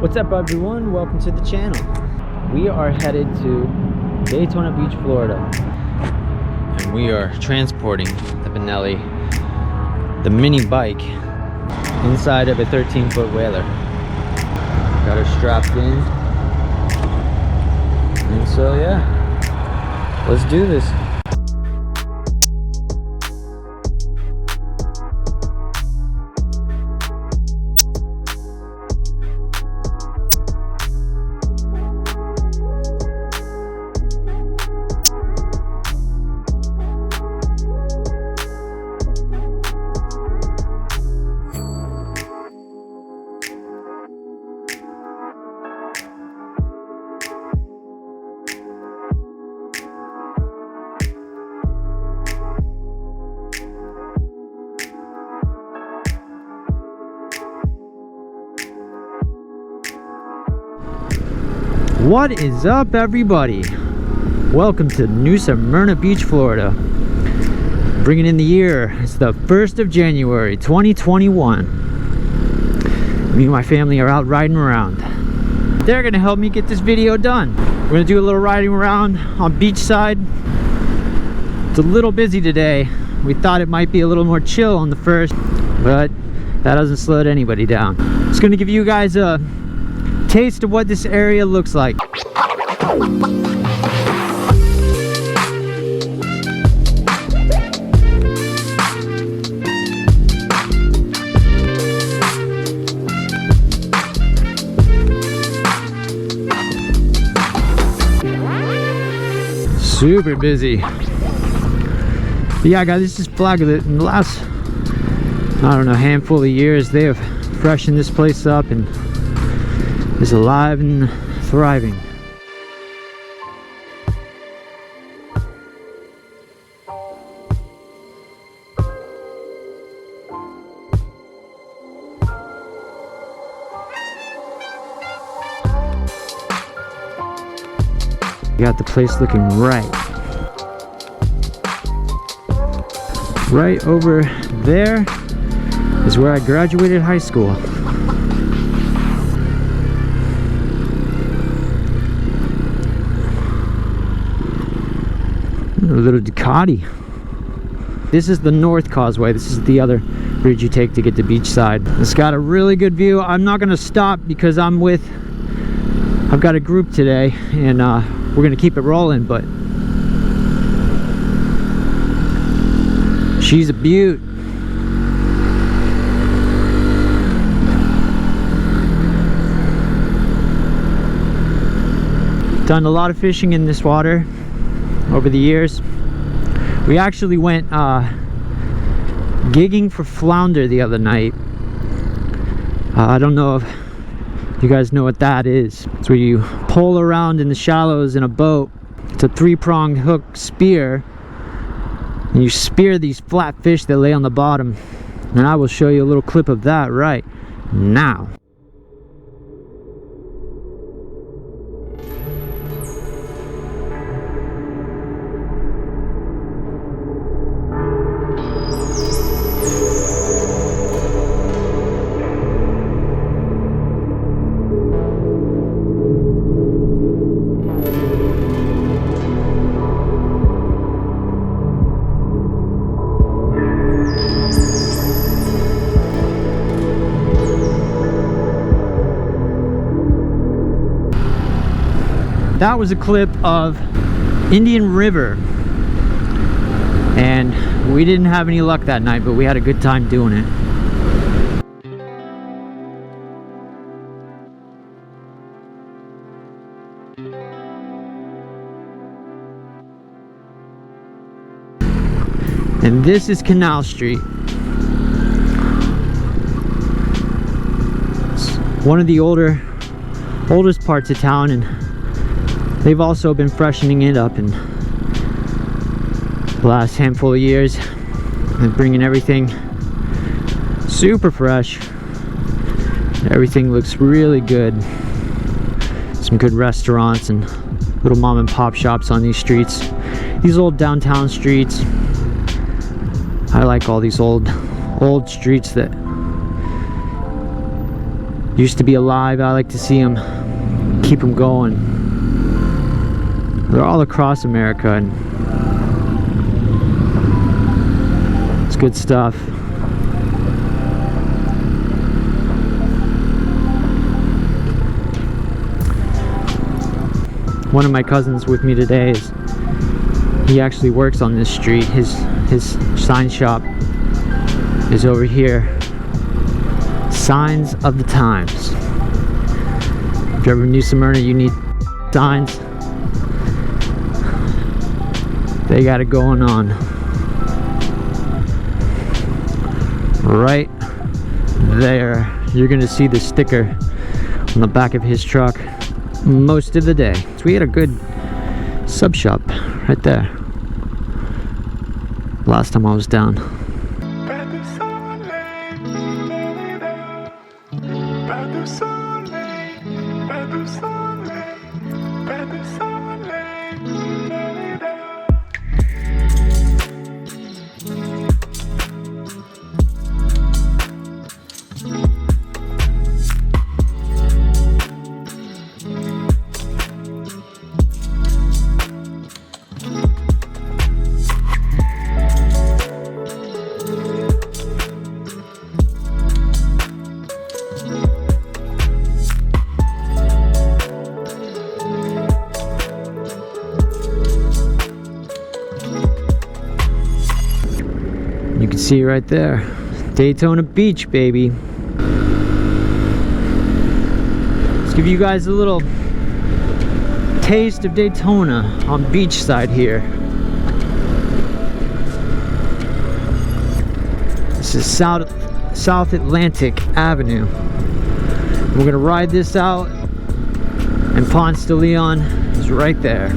What's up everyone, welcome to the channel. We are headed to Daytona Beach, Florida, and we are transporting the Benelli, the mini bike, inside of a 13-foot whaler. Got her strapped in, and so yeah, let's do this. What is up everybody? Welcome to New Smyrna Beach, Florida. Bringing in the year, it's the 1st of January 2021. Me and my family are out riding around. They're gonna help me get this video done. We're gonna do a little riding around on beachside. It's a little busy today. We thought it might be a little more chill on the 1st, but that doesn't slow anybody down. Just gonna give you guys a taste of what this area looks like. Super busy. But yeah guys, this is flag of it. In the last, I don't know, handful of years, they have freshened this place up and is alive and thriving. Got the place looking right over there is where I graduated high school. A little Ducati. This is the North Causeway. This is the other bridge you take to get to beachside. It's got a really good view. I'm not gonna stop because I've got a group today, and we're gonna keep it rolling, but she's a beaut. Done a lot of fishing in this water over the years. We actually went gigging for Flounder the other night. I don't know if you guys know what that is. It's where you pole around in the shallows in a boat. It's a 3-pronged hook spear, and you spear these flat fish that lay on the bottom, and I will show you a little clip of that right now. That was a clip of Indian River, and we didn't have any luck that night, but we had a good time doing it. And this is Canal Street. It's one of the oldest parts of town, and they've also been freshening it up in the last handful of years and bringing everything super fresh. Everything looks really good. Some good restaurants and little mom and pop shops on these streets. These old downtown streets. I like all these old streets that used to be alive. I like to see them, keep them going. They're all across America, and it's good stuff. One of my cousins with me today he actually works on this street. His sign shop is over here. Signs of the times. If you're ever in New Smyrna, you need signs. They got it going on. Right there, you're gonna see the sticker on the back of his truck most of the day. So we had a good sub shop right there last time I was down. You can see right there, Daytona Beach, baby. Let's give you guys a little taste of Daytona on beachside here. This is South Atlantic Avenue. We're gonna ride this out, and Ponce de Leon is right there.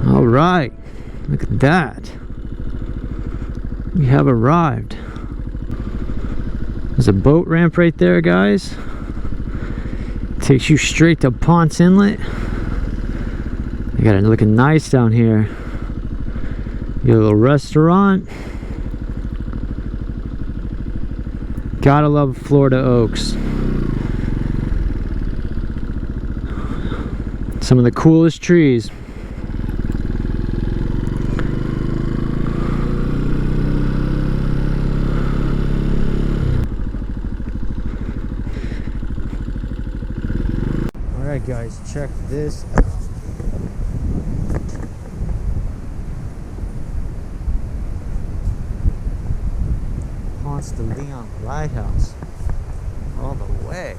All right, look at that. We have arrived. There's a boat ramp right there, guys. Takes you straight to Ponce Inlet. You got it looking nice down here. You got a little restaurant. Gotta love Florida oaks. Some of the coolest trees. Alright guys, check this out. Ponce de Leon lighthouse. All the way.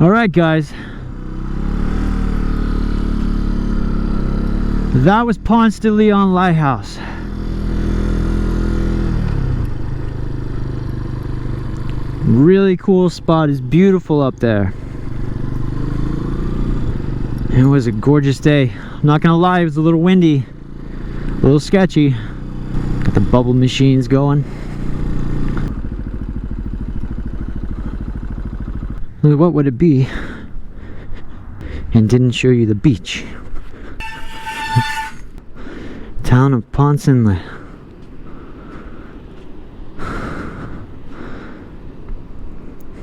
Alright guys, that was Ponce de Leon Lighthouse. Really cool spot. It's beautiful up there. It was a gorgeous day. I'm not gonna lie, it was a little windy, a little sketchy. Got the bubble machines going. What would it be and didn't show you the beach? Town of Ponce de Leon.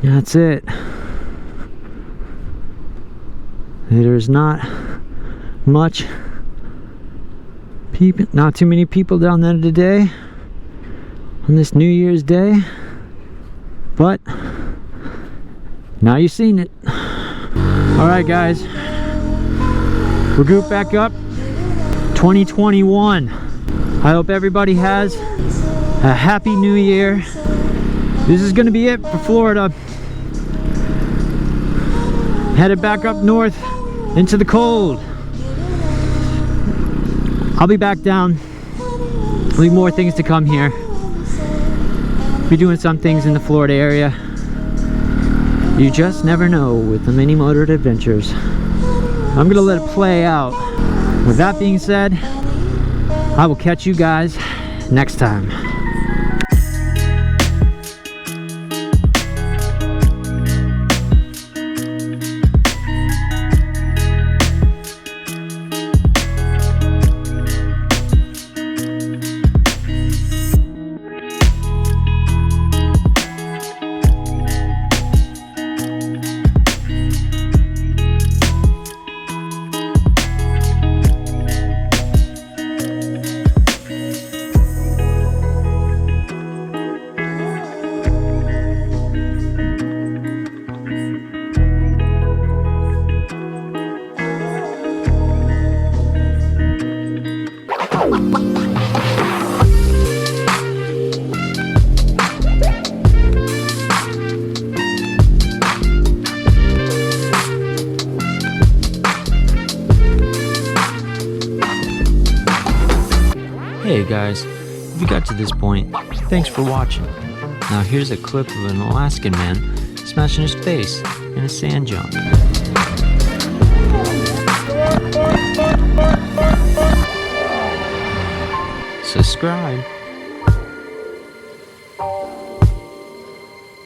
That's it. There's not much people, not too many people down there today on this New Year's Day, but now you've seen it. Alright guys, we'll group back up. 2021. I hope everybody has a happy new year. This is gonna be it for Florida. Headed back up north into the cold. I'll be back down. There'll be more things to come here. Be doing some things in the Florida area. You just never know with the mini motored adventures. I'm gonna let it play out. With that being said, I will catch you guys next time. Hey guys, if you got to this point, thanks for watching. Now here's a clip of an Alaskan man smashing his face in a sand jump. Subscribe.